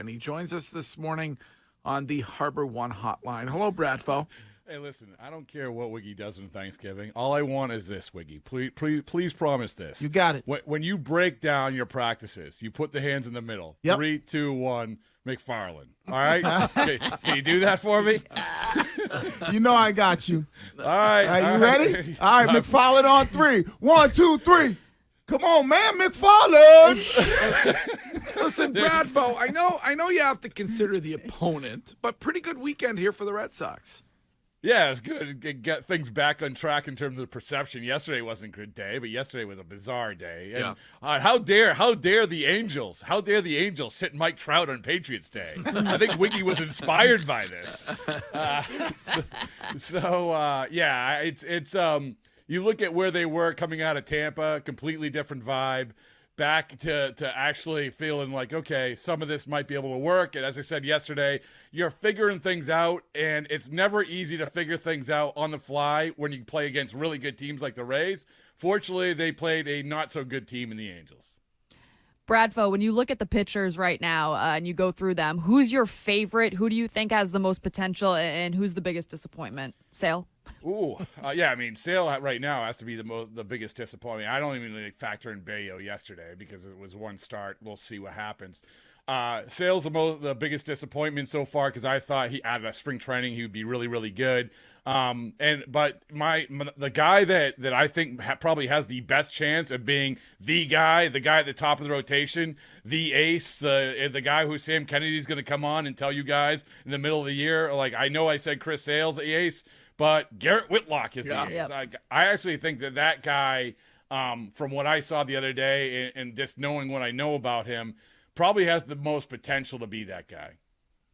And he joins us this morning on the Harbor One hotline. Hello, Bradford. Hey, listen, I don't care what Wiggy does on Thanksgiving. All I want is this, Wiggy. Please promise this. You got it. When you break down your practices, you put the hands in the middle. Yep. 3, 2, 1, McFarland. All right? Can you do that for me? You know I got you. All right. Are you ready? All right, McFarland on 3. 1, 2, 3. Come on, man, McFarland. Listen, Bradford, I know you have to consider the opponent, but pretty good weekend here for the Red Sox. Yeah, it's good. Get things back on track in terms of perception. Yesterday wasn't a good day, but yesterday was a bizarre day. And, how dare the Angels? How dare the Angels sit Mike Trout on Patriots Day? I think Wiggy was inspired by this. It's you look at where they were coming out of Tampa, completely different vibe. Back to actually feeling like, okay, some of this might be able to work. And as I said yesterday, you're figuring things out, and it's never easy to figure things out on the fly when you play against really good teams like the Rays. Fortunately, they played a not-so-good team in the Angels. Bradford, when you look at the pitchers right now and you go through them, who's your favorite? Who do you think has the most potential, and who's the biggest disappointment? Sale? Sale right now has to be the biggest disappointment. I don't even really factor in Bayo yesterday because it was one start. We'll see what happens. Sale's the biggest disappointment so far because I thought he out of spring training he would be really, really good. But the guy that I think probably has the best chance of being the guy at the top of the rotation, the ace, the guy who Sam Kennedy's going to come on and tell you guys in the middle of the year. Like, I know I said Chris Sale's the ace, but Garrett Whitlock is the ace. Yep. I actually think that guy, from what I saw the other day and just knowing what I know about him, probably has the most potential to be that guy.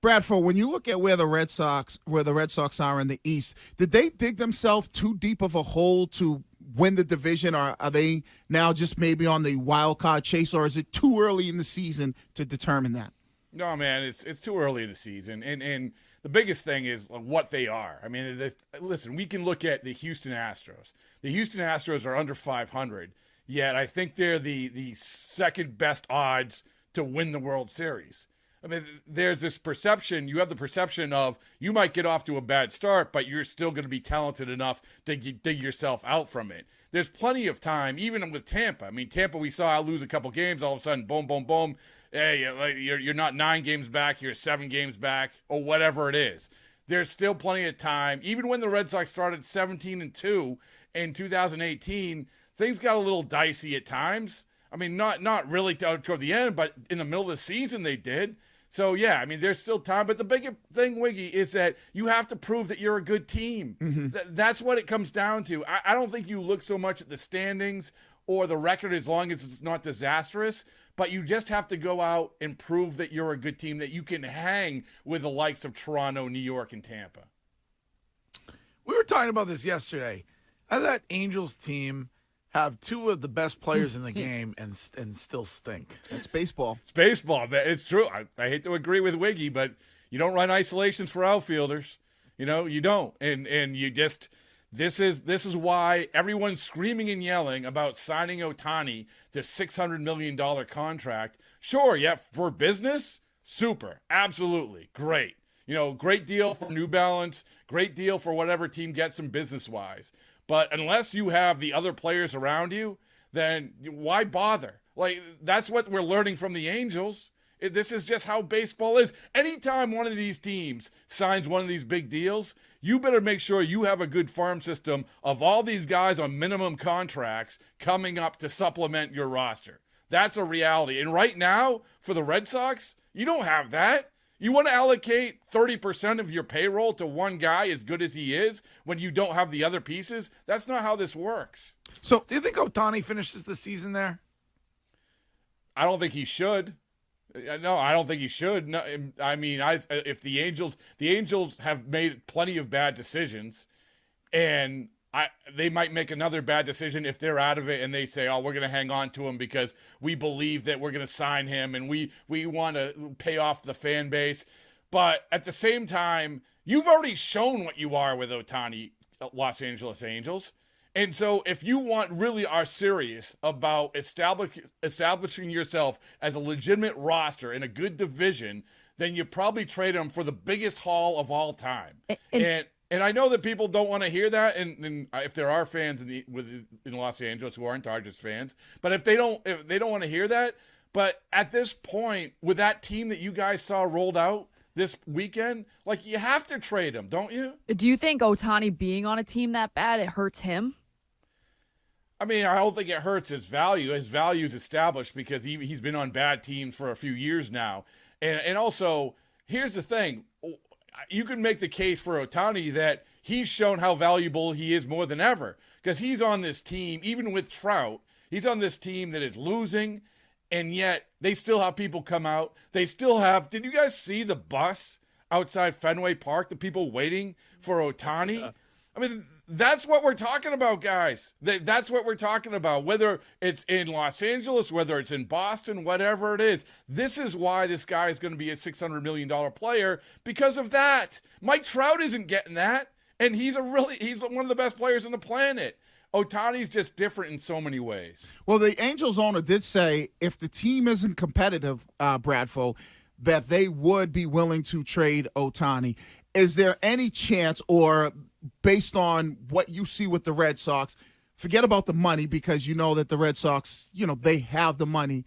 Bradford, when you look at where the Red Sox are in the East, did they dig themselves too deep of a hole to win the division, or are they now just maybe on the wild card chase, or is it too early in the season to determine that? No, man, it's too early in the season, and the biggest thing is what they are. I mean, listen, we can look at the Houston Astros. The Houston Astros are under 500, yet I think they're the second best odds to win the World Series. I mean, there's this perception. You have the perception of you might get off to a bad start, but you're still going to be talented enough to dig yourself out from it. There's plenty of time, even with Tampa. I mean, Tampa, we saw lose a couple games. All of a sudden, boom, boom, boom. Hey, you're not 9 games back. You're 7 games back, or whatever it is. There's still plenty of time. Even when the Red Sox started 17-2 in 2018, things got a little dicey at times. I mean, not really toward the end, but in the middle of the season they did. So, yeah, I mean, there's still time. But the bigger thing, Wiggy, is that you have to prove that you're a good team. Mm-hmm. That's what it comes down to. I don't think you look so much at the standings or the record as long as it's not disastrous, but you just have to go out and prove that you're a good team, that you can hang with the likes of Toronto, New York, and Tampa. We were talking about this yesterday. That Angels team have 2 of the best players in the game and still stink. That's baseball. It's baseball, man. It's true. I hate to agree with Wiggy, but you don't run isolations for outfielders. You know, you don't. And you just this is why everyone's screaming and yelling about signing Ohtani to $600 million contract. Sure, yeah, for business, super. Absolutely. Great. You know, great deal for New Balance, great deal for whatever team gets him business-wise. But unless you have the other players around you, then why bother? Like, that's what we're learning from the Angels. This is just how baseball is. Anytime one of these teams signs one of these big deals, you better make sure you have a good farm system of all these guys on minimum contracts coming up to supplement your roster. That's a reality. And right now, for the Red Sox, you don't have that. You want to allocate 30% of your payroll to one guy as good as he is when you don't have the other pieces? That's not how this works. So, do you think Ohtani finishes the season there? I don't think he should. No, I don't think he should. No, I mean, if the Angels have made plenty of bad decisions, and they might make another bad decision if they're out of it and they say, oh, we're going to hang on to him because we believe that we're going to sign him and we want to pay off the fan base. But at the same time, you've already shown what you are with Ohtani, Los Angeles Angels. And so if you really are serious about establishing yourself as a legitimate roster in a good division, then you probably trade him for the biggest haul of all time. And I know that people don't want to hear that, and if there are fans in Los Angeles who aren't Dodgers fans, but if they don't want to hear that, but at this point, with that team that you guys saw rolled out this weekend, like, you have to trade him, don't you? Do you think Ohtani being on a team that bad, it hurts him? I mean, I don't think it hurts his value. His value is established because he's been on bad teams for a few years now. And also, here's the thing. You can make the case for Ohtani that he's shown how valuable he is more than ever, because he's on this team, even with Trout, he's on this team that is losing, and yet they still have people come out. They still have – did you guys see the bus outside Fenway Park, the people waiting for Ohtani? I mean, that's what we're talking about, guys. That's what we're talking about, whether it's in Los Angeles, whether it's in Boston, whatever it is. This is why this guy is going to be a $600 million player, because of that. Mike Trout isn't getting that, and he's one of the best players on the planet. Ohtani's just different in so many ways. Well, the Angels owner did say if the team isn't competitive, Bradford, that they would be willing to trade Ohtani. Is there any chance, or based on what you see with the Red Sox, forget about the money because you know that the Red Sox, they have the money.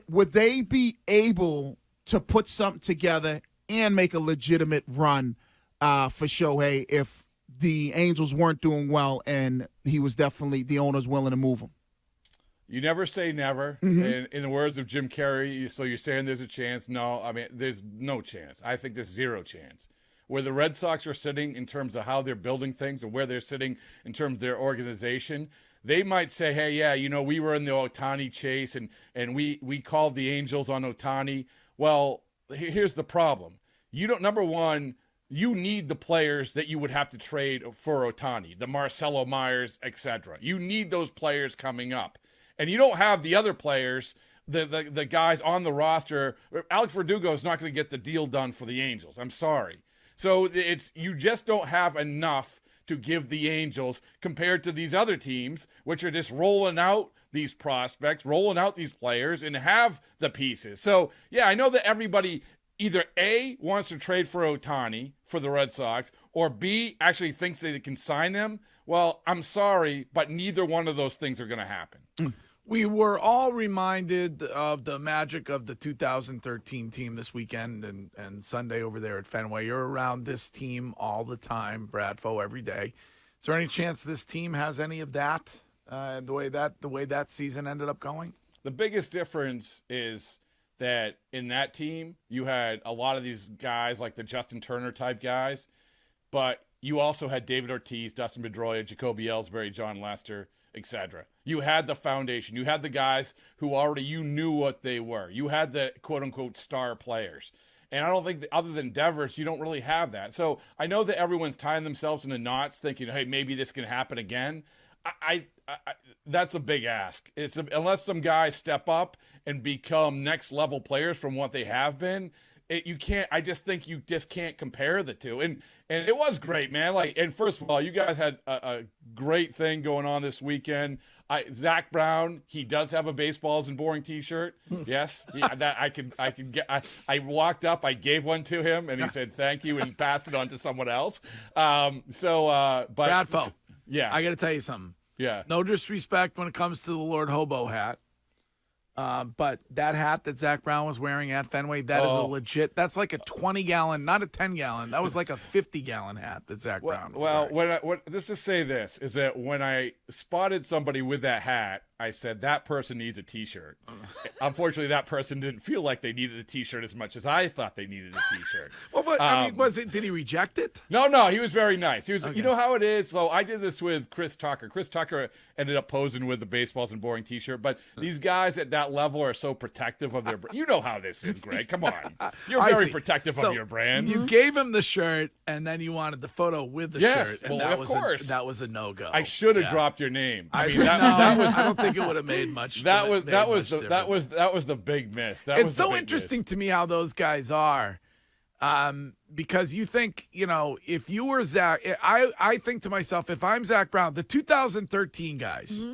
Would they be able to put something together and make a legitimate run for Shohei if the Angels weren't doing well and he was definitely, the owner's willing to move him? You never say never. Mm-hmm. In the words of Jim Carrey, so you're saying there's a chance? No, I mean, there's no chance. I think there's zero chance. Where the Red Sox are sitting in terms of how they're building things and where they're sitting in terms of their organization, they might say, hey, yeah, we were in the Ohtani chase and we called the Angels on Ohtani. Well, here's the problem. Number one, you need the players that you would have to trade for Ohtani, the Marcelo Myers, etc. You need those players coming up. And you don't have the other players, the guys on the roster. Alex Verdugo is not going to get the deal done for the Angels. I'm sorry. So you just don't have enough to give the Angels compared to these other teams, which are just rolling out these prospects, rolling out these players, and have the pieces. So, yeah, I know that everybody either A, wants to trade for Ohtani for the Red Sox, or B, actually thinks they can sign him. Well, I'm sorry, but neither one of those things are going to happen. We were all reminded of the magic of the 2013 team this weekend and Sunday over there at Fenway. You're around this team all the time, Bradfo, every day. Is there any chance this team has any of that, the way that season ended up going? The biggest difference is that in that team, you had a lot of these guys like the Justin Turner type guys, but you also had David Ortiz, Dustin Pedroia, Jacoby Ellsbury, John Lester, etc. You had the foundation. You had the guys who already you knew what they were. You had the quote-unquote star players. And I don't think, other than Devers, you don't really have that. So I know that everyone's tying themselves into knots thinking, hey, maybe this can happen again. I that's a big ask. Unless some guys step up and become next-level players from what they have been, you can't. I just think you just can't compare the two. And it was great, man. And first of all, you guys had a great thing going on this weekend. Zach Brown, he does have a baseballs and boring T-shirt. Yes, yeah, that I can get. I walked up, I gave one to him, and he said thank you, and passed it on to someone else. But Bradfo, yeah, I got to tell you something. Yeah, no disrespect when it comes to the Lord Hobo hat. But that hat that Zach Brown was wearing at Fenway, that is a legit, that's like a 20-gallon, not a 10-gallon. That was like a 50-gallon hat that Zach Brown was wearing. Let's just say this, is that when I spotted somebody with that hat, I said, that person needs a T-shirt. Unfortunately, that person didn't feel like they needed a T-shirt as much as I thought they needed a T-shirt. Well, but did he reject it? No, he was very nice. He was, okay. You know how it is? So I did this with Chris Tucker. Chris Tucker ended up posing with the baseballs and boring T-shirt, but these guys at that level are so protective of their brand. You know how this is, Greg. Come on. You're very protective of your brand. You gave him the shirt, and then you wanted the photo with the shirt. And of course. That was a no-go. I should have dropped your name. I don't think it would have made much. That was the big miss. It's so interesting to me how those guys are. Because you think, if you were Zach, I think to myself, if I'm Zach Brown, the 2013 guys,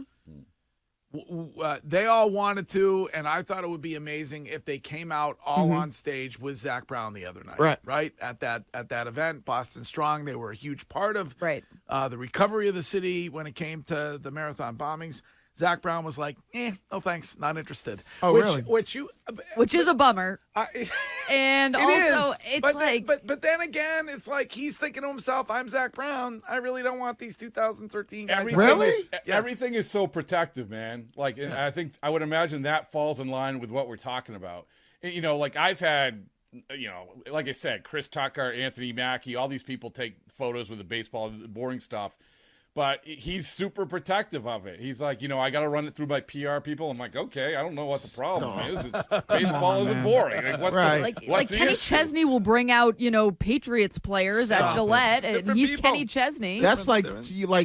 they all wanted to, and I thought it would be amazing if they came out all on stage with Zach Brown the other night. Right at that event, Boston Strong. They were a huge part of the recovery of the city when it came to the marathon bombings. Zach Brown was like, no thanks, not interested. Oh, really? Which is a bummer. And also, but then again, it's like he's thinking to himself, I'm Zach Brown. I really don't want these 2013 guys. Everything is so protective, man. Like, and I think I would imagine that falls in line with what we're talking about. And, like I've had, like I said, Chris Tucker, Anthony Mackie, all these people take photos with the baseball, the boring stuff. But he's super protective of it. He's like, I got to run it through my PR people. I'm like, okay, I don't know what the problem is. Baseball isn't boring. Like, Kenny Chesney will bring out, Patriots players at Gillette, and he's people. Kenny Chesney. That's like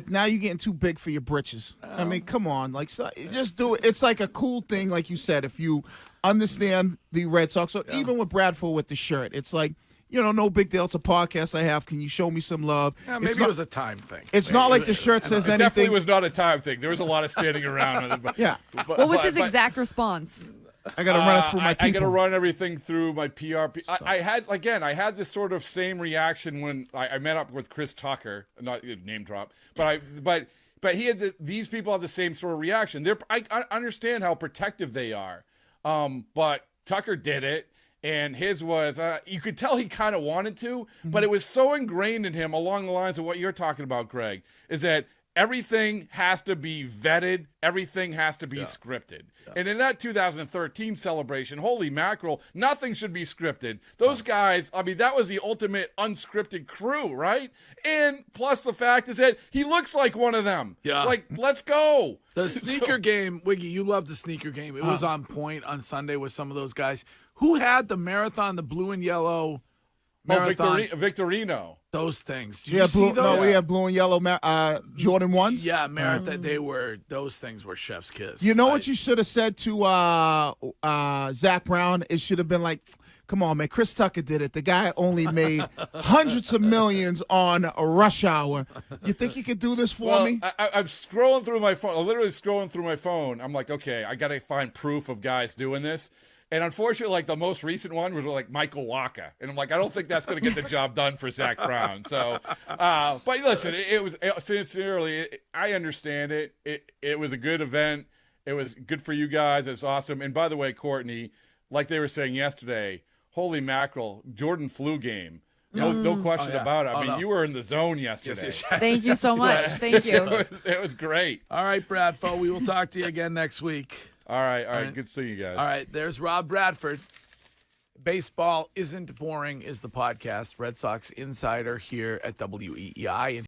now you're getting too big for your britches. I mean, come on, just do it. It's like a cool thing, like you said. If you understand the Red Sox, so even with Bradford with the shirt, it's like. No big deal. It's a podcast I have. Can you show me some love? Yeah, maybe it was a time thing. It's not like the shirt says anything. It definitely was not a time thing. There was a lot of standing around. Yeah. What was his exact response? I got to run it through my people. I got to run everything through my PR. I had this sort of same reaction when I met up with Chris Tucker. Not name drop, but he had these people have the same sort of reaction. I understand how protective they are, but Tucker did it. And his was, you could tell he kind of wanted to, but it was so ingrained in him along the lines of what you're talking about, Greg, is that everything has to be vetted. Everything has to be scripted. Yeah. And in that 2013 celebration, holy mackerel, nothing should be scripted. Those guys, that was the ultimate unscripted crew, right? And plus the fact is that he looks like one of them. Yeah. Like, let's go. The sneaker game, Wiggy, you love the sneaker game. It was on point on Sunday with some of those guys. Who had the marathon, the blue and yellow marathon? Victorino. Those things. Did you see those? No, we had blue and yellow Jordan 1s. Yeah, marathon. Those things were chef's kiss. You know what you should have said to Zach Brown? It should have been like, come on, man, Chris Tucker did it. The guy only made hundreds of millions on a Rush Hour. You think you could do this for me? I'm scrolling through my phone. I'm literally scrolling through my phone. I'm like, okay, I got to find proof of guys doing this. And unfortunately, the most recent one was Michael Wacha. And I'm like, I don't think that's going to get the job done for Zach Brown. So, but listen, it was sincerely, I understand it. It was a good event. It was good for you guys. It's awesome. And by the way, Courtney, like they were saying yesterday, holy mackerel, Jordan flu game. No question about it. You were in the zone yesterday. Thank you so much. Thank you. It was great. All right, Bradfo, we will talk to you again next week. All right. Good to see you guys. All right, there's Rob Bradford. Baseball Isn't Boring is the podcast. Red Sox insider here at WEEI.